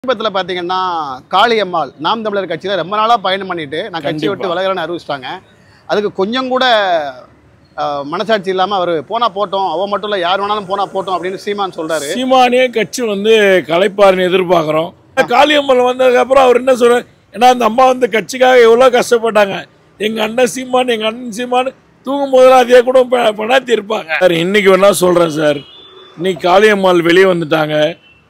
சமீபத்துல பாத்தீங்கன்னா காளியம்மாள் நாம் தமிழர் கட்சியில ரொம்ப நாளா பயணம் பண்ணிட்டு நான் கட்சி விட்டு விலகிறேன்னு அறிவிச்சிட்டாங்க. அதுக்கு கொஞ்சம் கூட மனசாட்சி இல்லாம அவர் போனா போட்டோம், அவ மட்டும் இல்ல யார் வேணாலும் போனா போட்டோம் அப்படின்னு சீமான் சொல்றாரு. சீமானே கட்சி கலைப்பாருன்னு எதிர்பார்க்கிறோம். காளியம்மாள் வந்ததுக்கு அப்புறம் அவர் என்ன சொல்றாரு, ஏன்னா அந்த அம்மா கட்சிக்காக எவ்வளவு கஷ்டப்பட்டாங்க. எங்க அண்ணன் சீமான் தூங்கும் போதெல்லாம் அதே கூட பணாத்தி இருப்பாங்க சார். இன்னைக்கு வேணா சொல்றேன் சார், இன்னைக்கு காளியம்மாள் வெளியே வந்துட்டாங்க.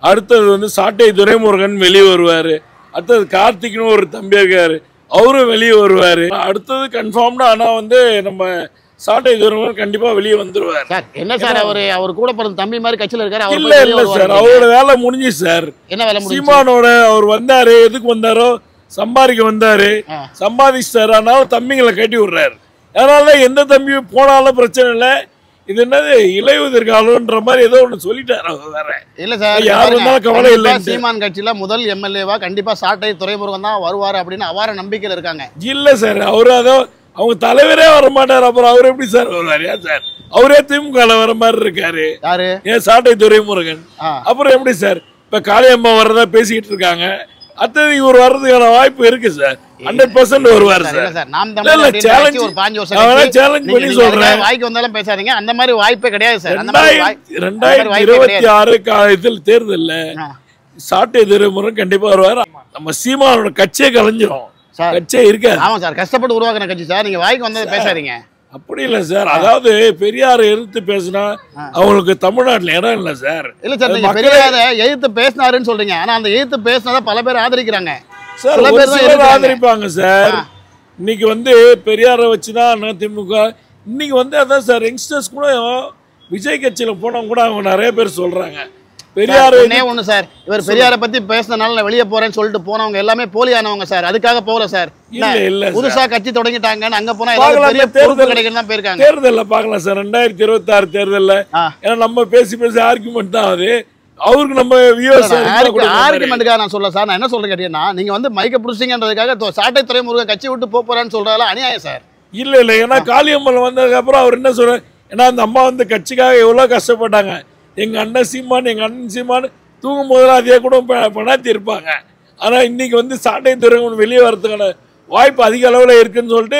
அடுத்தது சாட்டை துரைமுருகன் வெளியே வருவாரு. அடுத்தது கார்த்திக்னு ஒரு தம்பி இருக்காரு, அவரும் வெளியே வருவாரு. அடுத்தது கன்ஃபார்ம்டா ஆனா நம்ம சாட்டை துரைமுருகன் கண்டிப்பா வெளியே வந்துருவாரு. சார் என்ன சார் அவர் கூட பிறந்த தம்பி மாதிரி கட்சியில இருக்காரு. இல்ல சார், அவரோட வேலை முடிஞ்சு சார். என்ன வேலை முடிஞ்சு? சீமானோட அவர் வந்தாரு, எதுக்கு வந்தாரோ சம்பாதிக்க வந்தாரு, சம்பாதிச்சாரு. ஆனாலும் தம்பிங்களை கட்டி விடுறாரு. அதனால எந்த தம்பி போனாலும் பிரச்சனை இல்லை. இது என்னது இலையுதிர் காலம்ன்ற மாதிரி ஏதோ ஒன்று சொல்லிட்டாரு. வேற இல்ல சார், யாரு இருந்தாலும் கவலை இல்லை. சீமான் கட்சியில முதல் எம்எல்ஏவா கண்டிப்பா சாட்டை துரைமுருகன் தான் வருவாரு அப்படின்னு அவார நம்பிக்கையில இருக்காங்க. இல்ல சார், அவரு அவங்க தலைவரே வர மாட்டாரு. அப்புறம் அவர் எப்படி சார் வருவாரு? ஏன் சார் அவரே திமுக வர மாதிரி இருக்காரு. யாரு? ஏன் சாட்டை துரைமுருகன். அப்புறம் எப்படி சார் இப்ப காளியம்மா வர்றதா பேசிக்கிட்டு இருக்காங்க. அடுத்தது இவர் வர்றதுக்கான வாய்ப்பு இருக்கு சார். 100% வருவார் சார். நாம் தமிழர் ஒரு 5 வருஷம் சேலஞ்ச் பண்ணி சொல்றேன். வாய்க்கு வந்தாலும் பேசாதீங்க, அந்த மாதிரி வாய்ப்பே கிடையாது சார். 2026 தேர்தல்ல சாட்டை துரைமுருகன் கண்டிப்பா வருவார். நம்ம சீமானோட கட்சியே கலைஞ்சிரும். கட்சியே இருக்காது. ஆமா சார், கஷ்டப்பட்டு உருவாக்குன கட்சி சார். நீங்க வாய்க்கு வந்தது பேசாதீங்க. அப்படி இல்ல சார், அதாவது பெரியாரை எதிர்த்து பேசினா அவங்களுக்கு தமிழ்நாட்டுல இடம் இல்ல சார். இல்ல சார், நீங்க பெரியாரை எதிர்த்து பேசினாருன்னு சொல்றீங்க. ஆனா அந்த எதிர்த்து பேசினதை பல பேர் ஆதரிக்கிறாங்க சார். ஆதரிப்பாங்க சார். இன்னைக்கு பெரியாரை வச்சுதான் திமுக இன்னைக்கு அதான் சார். யங்ஸ்டர்ஸ் கூட விஜய் கட்சியில போனா கூட அவங்க நிறைய பேர் சொல்றாங்க பெரியார் ஒண்ணு சார். இவர் பெரியாரை பத்தி பேசினால நான் வெளியே போறேன்னு சொல்லிட்டு போனவங்க எல்லாமே போலியானவங்க சார். அதுக்காக போகல சார். இல்ல புதுசா கட்சி தொடங்கிட்டாங்க, அங்க போனா தேர்தல் கிடைக்கணும் போயிருக்காங்க. தேர்தல்ல பாக்கலாம் சார். 2026 தேர்தல்ல ஏன்னா நம்ம பேசி ஆர்குமெண்ட் தான் அது. அவருக்கு நம்ம ஆர்குமெண்ட்டுக்காக நான் சொல்ல சார். நான் என்ன சொல்றேன் கேட்டீங்கன்னா, நீங்க மைக்க புடிச்சிங்கன்றதுக்காக சாட்டை துரைமுருகன் கட்சி விட்டு போறான்னு சொல்றாரு. அநியாயம் சார். இல்ல ஏன்னா காளியம்மாள் வந்ததுக்கு அப்புறம் அவர் என்ன சொல்றாரு, ஏன்னா அந்த அம்மா கட்சிக்காக எவ்வளவு கஷ்டப்பட்டாங்க. எங்க அண்ணன் சீமான் தூங்கும் போதெல்லாம் அதே கூட பணாத்தி இருப்பாங்க. ஆனா இன்னைக்கு சாட்டை துரைமுருகன் வெளியே வர்றதுக்கான வாய்ப்பு அதிக அளவுல இருக்குன்னு சொல்லிட்டு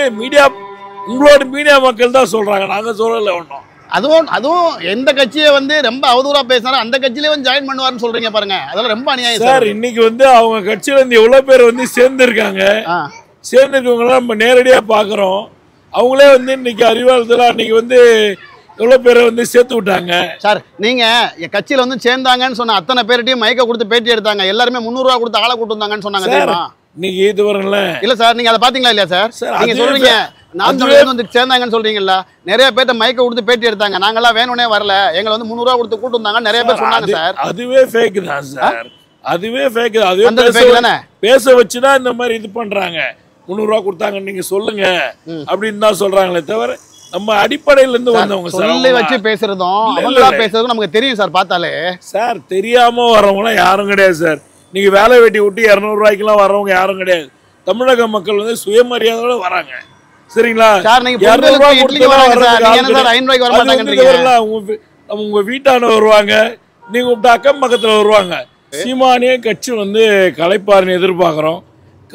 உங்களோட மீடியா மக்கள் தான் சொல்றாங்க. நாங்க சொல்லல ஒன்றும். அதுவும் எந்த கட்சியை ரொம்ப அவதூறா பேசினாலும் அந்த கட்சியிலே ஜாயின் பண்ணுவாருன்னு சொல்றீங்க பாருங்க. அதெல்லாம் ரொம்ப அநியாயம் சார். இன்னைக்கு அவங்க கட்சியில எவ்வளவு பேர் சேர்ந்திருக்காங்க. சேர்ந்திருக்கவங்க நம்ம நேரடியா பாக்குறோம். அவங்களே இன்னைக்கு அறிவாளத்துல அன்னைக்கு எவ்வளவு பேரை சேர்த்து விட்டாங்க சார். நீங்க கட்சியில சேர்ந்தாங்கன்னு சொன்ன அத்தனை பேர்ட்டையும் மைக்க கொடுத்து பேட்டி எடுத்தாங்க. எல்லாருமே 300 ரூபா கொடுத்து ஆளை கூட்டு வந்தாங்கன்னு சொன்னாங்க. நீங்க இது வரல இல்ல சார், நீங்க அதை பாத்தீங்களா இல்லையா சார்? நீங்க சொல்றீங்க நாம் தமிழர் சேர்ந்தாங்கன்னு சொல்றீங்கல்ல. நிறைய பேர்ட்ட மைக்க கொடுத்து பேட்டி எடுத்தாங்க. நாங்கெல்லாம் வேணும்னே வரல, எங்களை 300 ரூபா கொடுத்து கூட்டு வந்தாங்க நிறைய பேர் சொன்னாங்க சார். அதுவே ஃபேக் தான் சார். அதுவே ஃபேக். அதுவே பேச வச்சுதான் இந்த மாதிரி இது பண்றாங்க. 300 ரூபா கொடுத்தாங்க நீங்க சொல்லுங்க அப்படின்னு தான் சொல்றாங்களே தவிர நம்ம அடிப்படையில இருந்து வந்தவங்க சொல்லி வச்சு பேசுறதும் நமக்கு தெரியும் சார். பார்த்தாலே சார் தெரியாம வரவங்களாம் யாரும் கிடையாது சார். நீங்க வேலை வெட்டி விட்டு 200 ரூபாய்க்குலாம் வரவங்க யாரும் கிடையாது. தமிழக மக்கள் சுயமரியாதையோட வராங்க. சரிங்களா? உங்க வீட்டான வருவாங்க, நீங்க கூப்பிட்ட அக்கம் பக்கத்துல வருவாங்க. சீமானே கட்சி கலைப்பாருன்னு எதிர்பார்க்கிறோம்.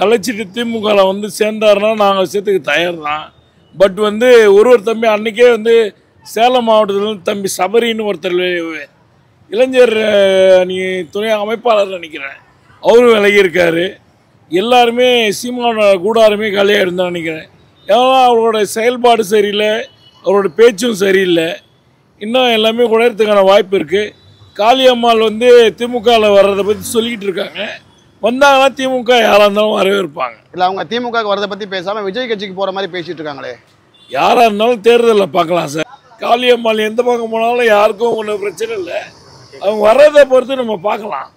கலைச்சிட்டு திமுக சேர்ந்தாருன்னா நாங்க சேர்த்துக்கு தயார் தான். பட் ஒரு தம்பி அன்னைக்கே சேலம் மாவட்டத்தில் தம்பி சபரின்னு ஒருத்தர் இளைஞர் நீ துணை அமைப்பாளர் நினைக்கிறேன், அவரும் விலகி இருக்காரு. எல்லாருமே சீமான கூடாருமே காலியாக இருந்தா நினைக்கிறேன். ஏன்னா அவரோட செயல்பாடு சரியில்லை, அவரோட பேச்சும் சரியில்லை. இன்னும் எல்லாமே குறையறதுக்கான வாய்ப்பு இருக்குது. காளியம்மாள் திமுகவில் வர்றதை பற்றி சொல்லிக்கிட்டு இருக்காங்க. வந்தாங்கன்னா திமுக யாராக இருந்தாலும் வரவேற்பாங்க. இல்லை அவங்க திமுக வரதை பற்றி பேசாமல் விஜய் கட்சிக்கு போகிற மாதிரி பேசிட்டு இருக்காங்களே. யாராக இருந்தாலும் தேர்தலில் பார்க்கலாம் சார். காளியம்மாள் எந்த பக்கம் போனாலும் யாருக்கும் ஒன்றும் பிரச்சனை இல்லை. அவங்க வர்றதை பொறுத்து நம்ம பார்க்கலாம்.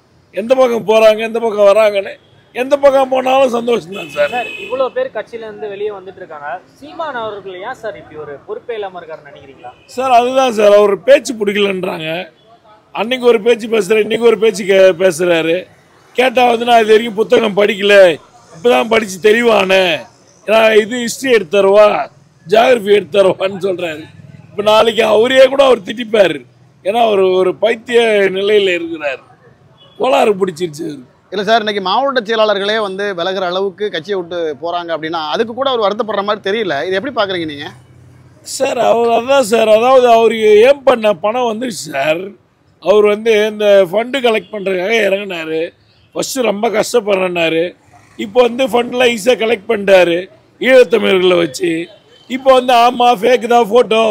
எந்த பக்கம் போகிறாங்க, எந்த பக்கம் வராங்கன்னு. எந்த பக்கம் போனாலும் சந்தோஷம் தான் சார். இவ்வளோ பேர் கட்சியிலேருந்து வெளியே வந்துட்டு இருக்காங்க. சீமான் அவர்கள் ஏன் சார் இப்படி ஒரு பொறுப்பே இல்லாமல் இருக்காருன்னு நினைக்கிறீங்களா? சார் அதுதான் சார், அவர் பேச்சு பிடிக்கலன்றாங்க. அன்னைக்கு ஒரு பேச்சு பேசுகிறார், இன்னைக்கு ஒரு பேச்சு பேசுகிறாரு. கேட்டால் நான் இது வரைக்கும் புத்தகம் படிக்கல, இப்போதான் படித்து தெளிவானே, இது ஹிஸ்ட்ரி எடுத்து தருவா, ஜியாகிரபி எடுத்து தருவான்னு சொல்கிறாரு. இப்போ நாளைக்கு அவரே கூட அவர் திட்டிப்பார். ஏன்னா அவர் ஒரு பைத்திய நிலையில் இருக்கிறார். கோளாறு பிடிச்சிருச்சு. இல்லை சார், இன்னைக்கு மாவட்ட செயலாளர்களே வந்து விலகிற அளவுக்கு கட்சியை விட்டு போகிறாங்க அப்படின்னா அதுக்கு கூட அவர் வருத்தப்படுற மாதிரி தெரியல. இது எப்படி பார்க்குறீங்க நீங்கள்? சார் அவர் அதான் சார், அதாவது அவர் ஏம் பண்ண பணம் வந்துருச்சு சார். அவர் வந்து இந்த ஃபண்டு கலெக்ட் பண்ணுறதுக்காக இறங்கினார். ஃபஸ்ட்டு ரொம்ப கஷ்டப்படுறேன்னாரு. இப்போ வந்து ஃபண்டெலாம் ஈஸியாக கலெக்ட் பண்ணிட்டாரு ஈழத்தமிழர்களை வச்சு. இப்போ வந்து ஆமாம் ஃபேக்கு தான் ஃபோட்டோ,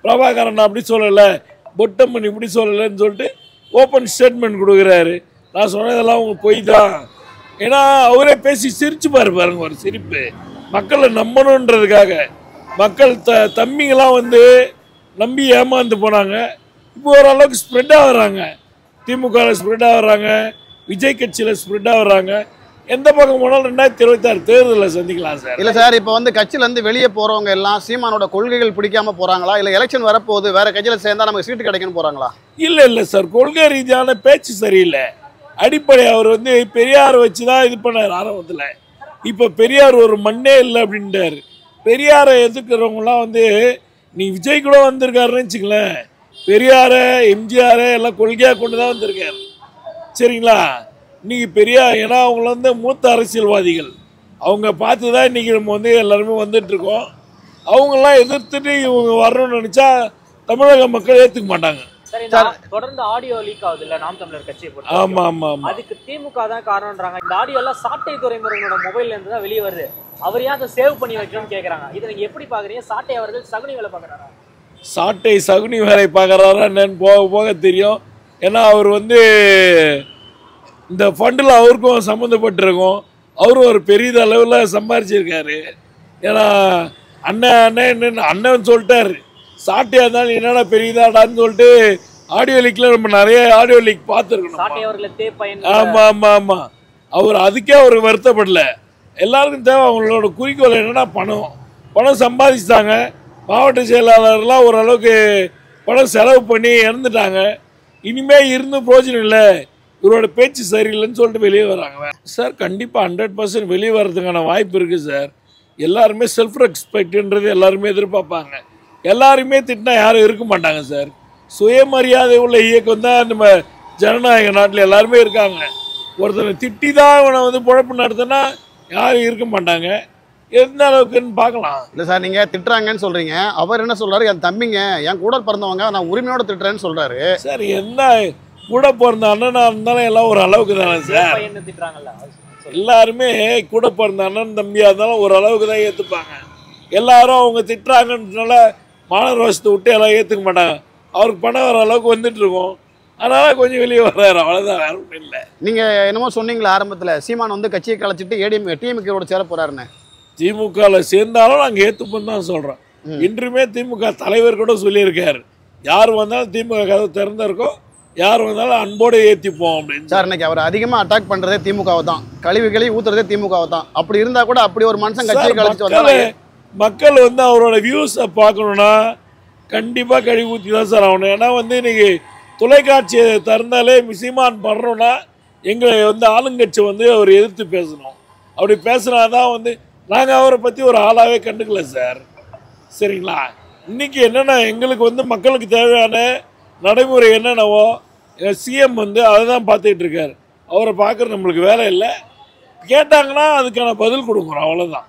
பிரபாகரன் அப்படி சொல்லலை, பொட்டம்மன் இப்படி சொல்லலைன்னு சொல்லிட்டு ஓப்பன் ஸ்டேட்மெண்ட் கொடுக்குறாரு. நான் சொன்னதெல்லாம் உங்களுக்கு பொய் தான். ஏன்னா அவரே பேசி சிரிச்சு பாருங்க, ஒரு சிரிப்பு மக்களை நம்பணுன்றதுக்காக. மக்கள் தம்பிங்கெல்லாம் வந்து நம்பி ஏமாந்து போனாங்க. இப்போ ஓரளவுக்கு ஸ்ப்ரெட் ஆகுறாங்க, திமுகவில் ஸ்ப்ரெட் ஆகுறாங்க, விஜய் கட்சியில் ஸ்ப்ரெட் ஆகுறாங்க. எந்த பக்கம் போனாலும் 2026 தேர்தலில் சந்திக்கலாம் சார். இல்லை சார், இப்போ வந்து கட்சியிலேருந்து வெளியே போகிறவங்க எல்லாம் சீமானோட கொள்கைகள் பிடிக்காம போகிறாங்களா, இல்லை எலெக்ஷன் வரப்போகுது வேற கட்சியில் சேர்ந்தா நமக்கு சீட்டு கிடைக்குன்னு போகிறாங்களா? இல்லை சார், கொள்கை ரீதியான பேச்சு சரியில்லை. அடிப்படை அவர் வந்து பெரியார் வச்சு தான் இது பண்ணார் ஆரம்பத்தில். இப்போ பெரியார் ஒரு மண்ணே இல்லை அப்படின்ட்டார். பெரியாரை எதிர்க்கிறவங்களாம் வந்து நீ விஜய் கூட வந்திருக்காருன்னு வச்சுங்களேன், பெரியாரை எம்ஜிஆரை எல்லாம் கொள்கையாக கொண்டு தான் வந்திருக்காரு. சரிங்களா? இன்றைக்கி பெரியார் ஏன்னா அவங்கள வந்து மூத்த அரசியல்வாதிகள், அவங்க பார்த்து தான் இன்றைக்கி நம்ம வந்து எல்லாருமே வந்துட்டுருக்கோம். அவங்களாம் எதிர்த்துட்டு இவங்க வரணும்னு நினச்சா தமிழக மக்கள் ஏற்றுக்க மாட்டாங்க. தொடர்ந்து ஆடியோ லீக் ஆகுது இல்ல நாம் தமிழர் கட்சியை பொறுத்து. ஆமா ஆமா ஆமா, அதுக்கு திமுக தான் காரணம்ன்றாங்க. இந்த ஆடியோ எல்லாம் சாட்டை துரைமுருகனோட மொபைல்ல இருந்து தான் வெளியே வருது. அவர் ஏன் அதை சேவ் பண்ணி வைக்கணும்னு கேக்குறாங்க. இதை நீங்க எப்படி பாக்குறீங்க? சாட்டை அவர்கள் சகுனி வேலை பாக்குறாரா? சாட்டை சகுனி வேலை பார்க்குறாரா என்னன்னு போக போக தெரியும். ஏன்னா அவர் வந்து இந்த ஃபண்டில் அவருக்கும் சம்மந்தப்பட்டிருக்கும். அவரும் ஒரு பெரிய அளவில் சம்பாரிச்சிருக்காரு. ஏன்னா அண்ணன் சொல்லிட்டாரு, சாட்டையாக இருந்தாலும் என்னடா பெரியதாடான்னு சொல்லிட்டு. ஆடியோ லீக்கில் நம்ம நிறைய ஆடியோ லீக் பார்த்துருக்கணும். ஆமாம் ஆமாம் ஆமாம், அவர் அதுக்கே அவர் வருத்தப்படல. எல்லாருக்கும் தேவை அவங்களோட குறிக்கோள் என்னன்னா பணம் சம்பாதிச்சிட்டாங்க. மாவட்ட செயலாளர்லாம் ஓரளவுக்கு பணம் செலவு பண்ணி இறந்துட்டாங்க. இனிமே இருந்து பிரோஜனம் இல்லை, இவரோட பேச்சு சரியில்லைன்னு சொல்லிட்டு வெளியே வராங்க சார். கண்டிப்பாக 100% வெளியே வர்றதுக்கான வாய்ப்பு இருக்குது சார். எல்லாருமே செல்ஃப் ரெஸ்பெக்ட்ன்றது எல்லாருமே எதிர்பார்ப்பாங்க. எல்லாருமே திட்டினா யாரும் இருக்க மாட்டாங்க சார். சுயமரியாதை உள்ள இயக்கம் தான் நம்ம ஜனநாயக நாட்டில் எல்லாருமே இருக்காங்க. ஒருத்தனை திட்டி தான் அவனை வந்து பொழப்பு நடத்தினா யாரும் இருக்க மாட்டாங்க. எந்த அளவுக்குன்னு பார்க்கலாம். இல்லை சார், நீங்கள் திட்டுறாங்கன்னு சொல்கிறீங்க, அவர் என்ன சொல்கிறாரு, என் தம்பிங்க என் கூட பிறந்தவங்க நான் உரிமையோட திட்டுறேன்னு சொல்கிறாரு. சார் என்ன கூட பிறந்த அண்ணனாக இருந்தாலும் எல்லாம் ஒரு அளவுக்கு தானே சார். எல்லாருமே கூட பிறந்த அண்ணன் தம்பியாக இருந்தாலும் ஒரு அளவுக்கு தான் ஏற்றுப்பாங்க. எல்லாரும் அவங்க திட்டுறாங்கன்றதுனால மானரோஷத்தை விட்டு எல்லாம் ஏற்றுக்க மாட்டாங்க. அவருக்கு பணம் வர அளவுக்கு வந்துட்டு இருக்கோம், அதனால் கொஞ்சம் வெளியே வர்றாரு, அவ்வளோதான், வேற ஒன்றும் இல்லை. நீங்கள் என்னமோ சொன்னீங்களா ஆரம்பத்தில், சீமான் வந்து கட்சியை கலைச்சிட்டு டிஎம்கேவோட சேர போகிறாருன்னு. திமுகவில் சேர்ந்தாலும் நாங்கள் ஏற்றுப்போம் தான் சொல்கிறோம். இன்றுமே திமுக தலைவர் கூட சொல்லியிருக்காரு, யார் வந்தாலும் திமுக கதை திறந்திருக்கோ, யார் வந்தாலும் அன்போடு ஏற்றிப்போம் அப்படின்னு. சார், இன்னைக்கு அவர் அதிகமாக அட்டாக் பண்ணுறதே திமுகவை தான், கழிவுகளை ஊற்றுறதே திமுகவை தான். அப்படி இருந்தால் கூட அப்படி ஒரு மனுஷன் கட்சியை கழிச்சு வந்தாலும் மக்கள் வந்து அவரோட வியூஸை பார்க்கணுன்னா கண்டிப்பாக கழிவு ஊற்றி தான் சார் ஆகணும். ஏன்னா வந்து இன்னைக்கு தொலைக்காட்சியை திறந்தாலே சீமான் பண்ணுறோன்னா எங்களை வந்து ஆளுங்கட்சி வந்து அவர் எதிர்த்து பேசணும். அப்படி பேசுனா தான் வந்து நாங்கள் அவரை பற்றி ஒரு ஆளாகவே கண்டுக்கல சார். சரிங்களா? இன்றைக்கி என்னென்னா எங்களுக்கு வந்து மக்களுக்கு தேவையான நடைமுறை என்னென்னவோ சிஎம் வந்து அதை தான் பார்த்துக்கிட்டு இருக்கார். அவரை பார்க்குறது நம்மளுக்கு வேலை இல்லை. கேட்டாங்கன்னா அதுக்கான பதில் கொடுக்குறோம், அவ்வளோதான்.